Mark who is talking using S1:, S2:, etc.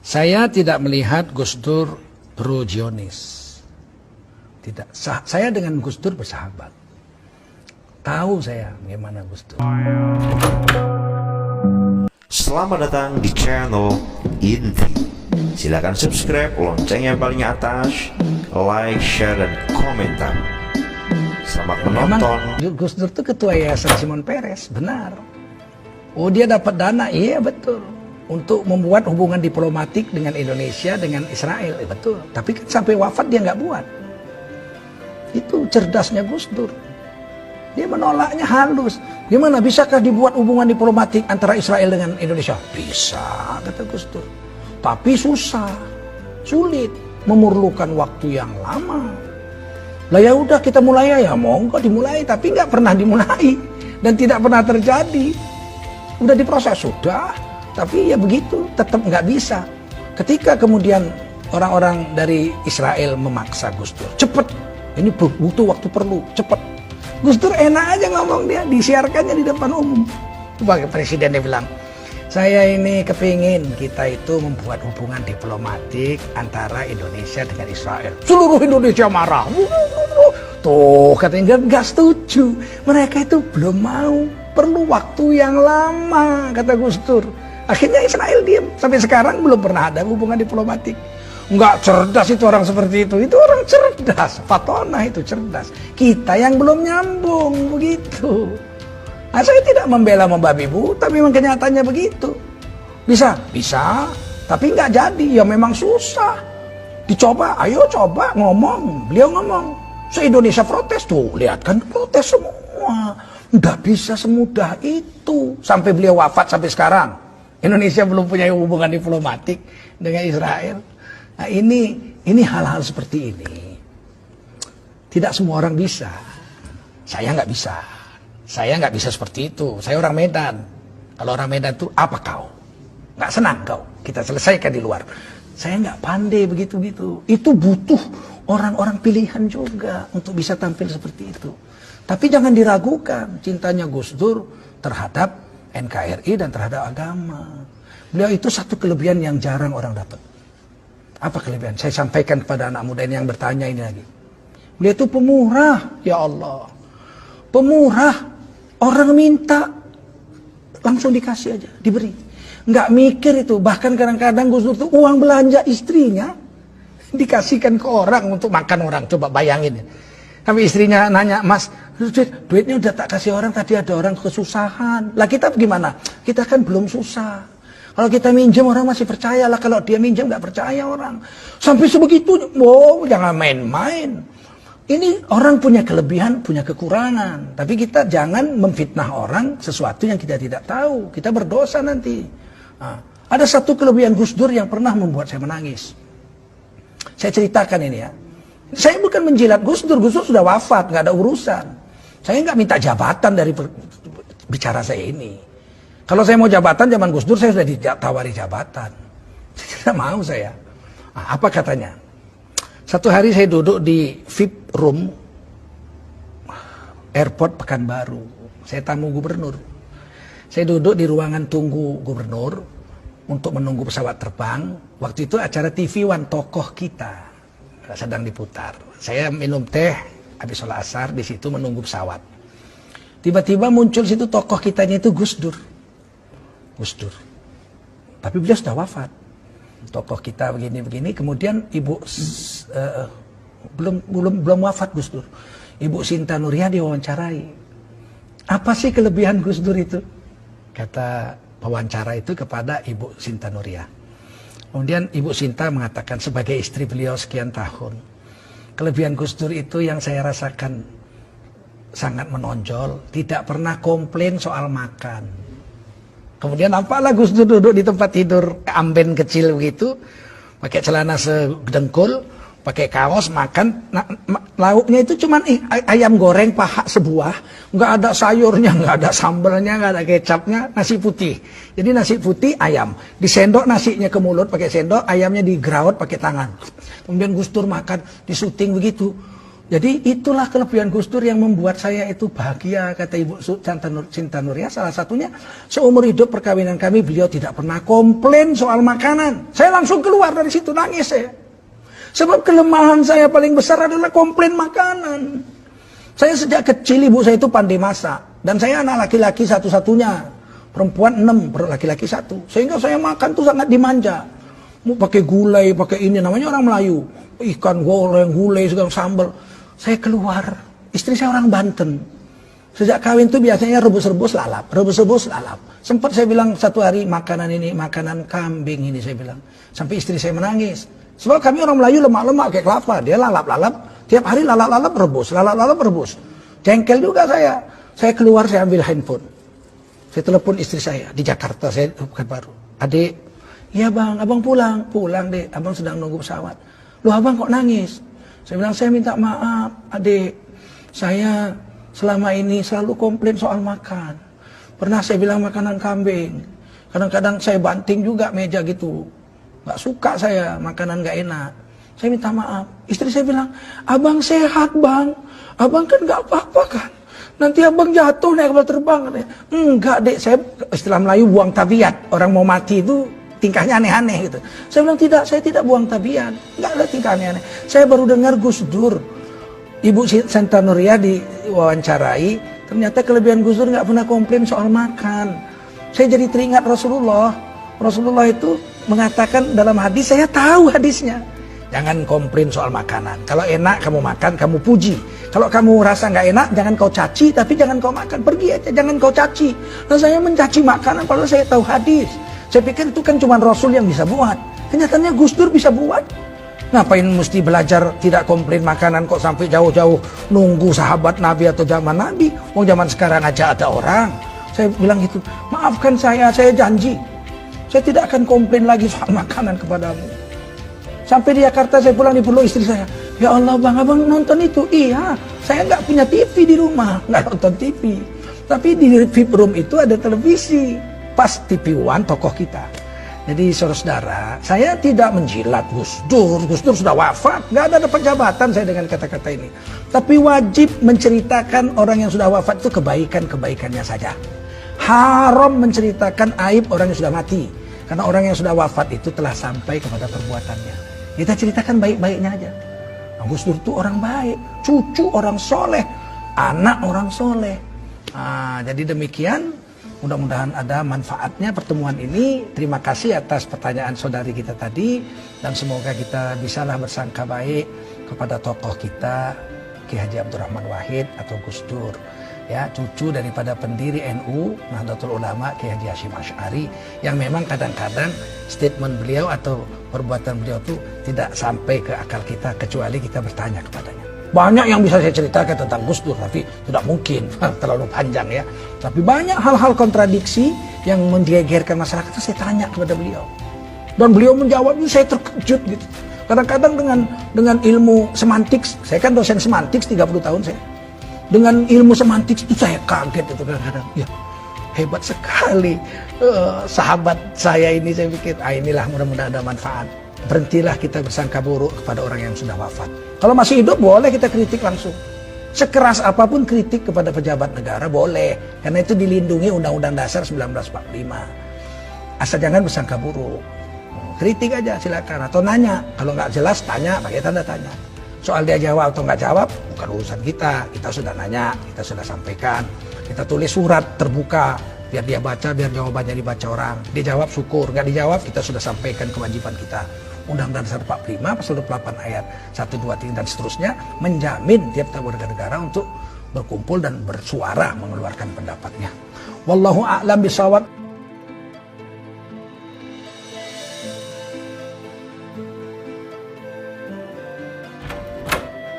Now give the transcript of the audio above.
S1: Saya tidak melihat Gus Dur pro Zionis. Tidak. Saya dengan Gus Dur bersahabat. Tahu saya bagaimana Gus Dur.
S2: Selamat datang di channel Inti. Silakan subscribe, lonceng yang paling atas, like, share, dan komentar. Selamat menonton.
S1: Memang Gus Dur itu ketua Yayasan Shimon Peres, benar. Oh, dia dapat dana, iya betul. Untuk membuat hubungan diplomatik dengan Indonesia, dengan Israel, betul. Tapi kan sampai wafat dia nggak buat. Itu cerdasnya Gus Dur. Dia menolaknya halus. Gimana bisakah dibuat hubungan diplomatik antara Israel dengan Indonesia? Bisa, kata Gus Dur. Tapi susah, sulit, memerlukan waktu yang lama. Lah ya udah kita mulai ya, monggo dimulai, tapi nggak pernah dimulai dan tidak pernah terjadi. Udah diproses sudah, tapi ya begitu, tetap nggak bisa. Ketika kemudian orang-orang dari Israel memaksa Gus Dur, cepet, ini butuh waktu perlu, cepet. Gus Dur enak aja ngomong, dia disiarkannya di depan umum. Sebagai presiden dia bilang, saya ini kepingin kita itu membuat hubungan diplomatik antara Indonesia dengan Israel. Seluruh Indonesia marah. Tuh katanya nggak setuju. Mereka itu belum mau, perlu waktu yang lama, kata Gus Dur. Akhirnya Israel diam. Sampai sekarang belum pernah ada hubungan diplomatik. Nggak cerdas itu orang seperti itu orang cerdas. Fatona itu cerdas. Kita yang belum nyambung, begitu. Nah, saya tidak membela membabi buta, memang kenyataannya begitu. Bisa, tapi nggak jadi, ya memang susah. Dicoba, ayo coba ngomong, beliau ngomong. Se-Indonesia protes tuh, lihat kan protes semua. Nggak bisa semudah itu. Sampai beliau wafat sampai sekarang. Indonesia belum punya hubungan diplomatik dengan Israel. Nah ini hal-hal seperti ini. Tidak semua orang bisa. Saya nggak bisa. Saya nggak bisa seperti itu. Saya orang Medan. Kalau orang Medan itu apa kau? Nggak senang kau? Kita selesaikan di luar. Saya nggak pandai begitu-gitu. Itu butuh orang-orang pilihan juga untuk bisa tampil seperti itu. Tapi jangan diragukan cintanya Gus Dur terhadap NKRI dan terhadap agama. Beliau itu satu kelebihan yang jarang orang dapat. Apa kelebihan? Saya sampaikan kepada anak muda ini yang bertanya ini lagi. Beliau itu pemurah, ya Allah. Pemurah. Orang minta, langsung dikasih aja, diberi. Nggak mikir itu, bahkan kadang-kadang Gus Dur itu uang belanja istrinya, dikasihkan ke orang untuk makan orang, coba bayangin. Tapi istrinya nanya, Mas, duitnya udah tak kasih orang, tadi ada orang kesusahan. Lah kita gimana? Kita kan belum susah. Kalau kita minjem orang masih percaya lah, kalau dia minjem nggak percaya orang. Sampai sebegitu, jangan main-main. Ini orang punya kelebihan, punya kekurangan. Tapi kita jangan memfitnah orang sesuatu yang kita tidak tahu. Kita berdosa nanti. Nah, ada satu kelebihan Gus Dur yang pernah membuat saya menangis. Saya ceritakan ini ya. Saya bukan menjilat Gus Dur sudah wafat, nggak ada urusan. Saya nggak minta jabatan dari bicara saya ini. Kalau saya mau jabatan zaman Gus Dur, saya sudah ditawari jabatan. Tidak mau saya. Nah, apa katanya? Satu hari saya duduk di VIP room airport Pekanbaru. Saya tamu gubernur. Saya duduk di ruangan tunggu gubernur untuk menunggu pesawat terbang. Waktu itu acara TV One tokoh kita sedang diputar. Saya minum teh habis sholat asar di situ menunggu pesawat. Tiba-tiba muncul situ tokoh kitanya itu Gus Dur. Gus Dur. Tapi beliau sudah wafat. Tokoh kita begini-begini, kemudian ibu belum wafat Gus Dur. Ibu Sinta Nuria diwawancarai. Apa sih kelebihan Gus Dur itu? Kata pewawancara itu kepada Ibu Sinta Nuria. Kemudian Ibu Sinta mengatakan sebagai istri beliau sekian tahun, kelebihan Gus Dur itu yang saya rasakan sangat menonjol, tidak pernah komplain soal makan. Kemudian nampaklah Gus Dur duduk di tempat tidur amben kecil begitu, pakai celana sedengkul, pakai kaos, makan. Lauknya itu cuman ayam goreng paha sebuah, nggak ada sayurnya, nggak ada sambalnya, nggak ada kecapnya, nasi putih. Jadi nasi putih ayam, disendok nasinya ke mulut pakai sendok, ayamnya digeraut pakai tangan. Kemudian Gus Dur makan, disuting begitu. Jadi itulah kelebihan Gus Dur yang membuat saya itu bahagia, kata Ibu Cinta Nuria. Salah satunya, seumur hidup perkawinan kami, beliau tidak pernah komplain soal makanan. Saya langsung keluar dari situ, nangis saya. Sebab kelemahan saya paling besar adalah komplain makanan. Saya sejak kecil, ibu saya itu pandai masak. Dan saya anak laki-laki satu-satunya. Perempuan 6, laki-laki 1. Sehingga saya makan tuh sangat dimanja. Mau pakai gulai, pakai ini, namanya orang Melayu. Ikan goreng, gulai, segala sambal. Saya keluar, istri saya orang Banten. Sejak kawin tuh biasanya rebus-rebus lalap, rebus-rebus lalap. Sempat saya bilang satu hari, makanan ini, makanan kambing ini, saya bilang. Sampai istri saya menangis. Sebab kami orang Melayu lemak-lemak kayak kelapa. Dia lalap-lalap, tiap hari lalap-lalap rebus, lalap-lalap rebus. Jengkel juga saya. Saya keluar, saya ambil handphone. Saya telepon istri saya, di Jakarta, saya bukan baru. Adik, iya bang, abang pulang. Pulang dek, abang sedang nunggu pesawat. Loh abang kok nangis? Saya bilang, saya minta maaf, adik. Saya selama ini selalu komplain soal makan. Pernah saya bilang makanan kambing. Kadang-kadang saya banting juga meja gitu. Gak suka saya, makanan gak enak. Saya minta maaf. Istri saya bilang, abang sehat bang. Abang kan gak apa-apa kan. Nanti abang jatuh naik kapal terbang. Enggak dek, saya istilah Melayu buang tabiat. Orang mau mati itu tingkahnya aneh-aneh gitu. Saya bilang tidak, saya tidak buang tabiat. Enggak ada tingkah aneh-aneh. Saya baru dengar Gus Dur. Ibu Cinta Nuria diwawancarai. Ternyata kelebihan Gus Dur nggak pernah komplain soal makan. Saya jadi teringat Rasulullah. Rasulullah itu mengatakan dalam hadis, saya tahu hadisnya. Jangan komplain soal makanan. Kalau enak kamu makan, kamu puji. Kalau kamu rasa nggak enak, jangan kau caci, tapi jangan kau makan. Pergi aja, jangan kau caci. Nah saya mencaci makanan, padahal saya tahu hadis. Saya pikir itu kan cuma Rasul yang bisa buat. Kenyataannya Gus Dur bisa buat. Ngapain mesti belajar tidak komplain makanan kok sampai jauh-jauh nunggu sahabat Nabi atau zaman Nabi. Mau zaman sekarang aja ada orang. Saya bilang gitu, maafkan saya janji. Saya tidak akan komplain lagi soal makanan kepadamu. Sampai di Jakarta saya pulang, dipeluk istri saya. Ya Allah bang, abang nonton itu? Iya, saya nggak punya TV di rumah, nggak nonton TV. Tapi di VIP room itu ada televisi. Pas TV One tokoh kita. Jadi saudara, saya tidak menjilat Gus Dur. Gus Dur sudah wafat, nggak ada jabatan saya dengan kata-kata ini. Tapi wajib menceritakan orang yang sudah wafat itu kebaikan-kebaikannya saja. Haram menceritakan aib orang yang sudah mati. Karena orang yang sudah wafat itu telah sampai kepada perbuatannya. Kita ceritakan baik-baiknya aja. Nah, Gus Dur itu orang baik, cucu orang soleh, anak orang soleh. Nah, jadi demikian. Mudah-mudahan ada manfaatnya pertemuan ini. Terima kasih atas pertanyaan saudari kita tadi. Dan semoga kita bisalah bersangka baik kepada tokoh kita, Ki Haji Abdurrahman Wahid atau Gus Dur. Ya, cucu daripada pendiri NU, Nahdlatul Ulama, Ki Haji Hasyim Asy'ari. Yang memang kadang-kadang statement beliau atau perbuatan beliau itu tidak sampai ke akal kita, kecuali kita bertanya kepadanya. Banyak yang bisa saya ceritakan tentang Gus Dur, tapi tidak mungkin, terlalu panjang ya. Tapi banyak hal-hal kontradiksi yang menggegerkan masyarakat, saya tanya kepada beliau. Dan beliau menjawabnya, saya terkejut gitu. Kadang-kadang dengan ilmu semantik, saya kan dosen semantik 30 tahun saya. Dengan ilmu semantik itu saya kaget itu kadang-kadang. Ya, hebat sekali sahabat saya ini, saya pikir, inilah mudah-mudahan ada manfaat. Berhentilah kita bersangka buruk kepada orang yang sudah wafat. Kalau masih hidup boleh kita kritik langsung. Sekeras apapun kritik kepada pejabat negara boleh. Karena itu dilindungi Undang-Undang Dasar 1945. Asal jangan bersangka buruk. Kritik aja silakan. Atau nanya. Kalau nggak jelas tanya, pakai tanda tanya. Soal dia jawab atau nggak jawab, bukan urusan kita. Kita sudah nanya, kita sudah sampaikan. Kita tulis surat terbuka. Biar dia baca, biar jawabannya dibaca orang. Dia jawab syukur, nggak dijawab kita sudah sampaikan kewajiban kita. Undang-Undang Dasar 45 pasal 28 ayat 1, 2, 3 dan seterusnya menjamin tiap-tiap warga negara untuk berkumpul dan bersuara mengeluarkan pendapatnya. Wallahu a'lam bishawab.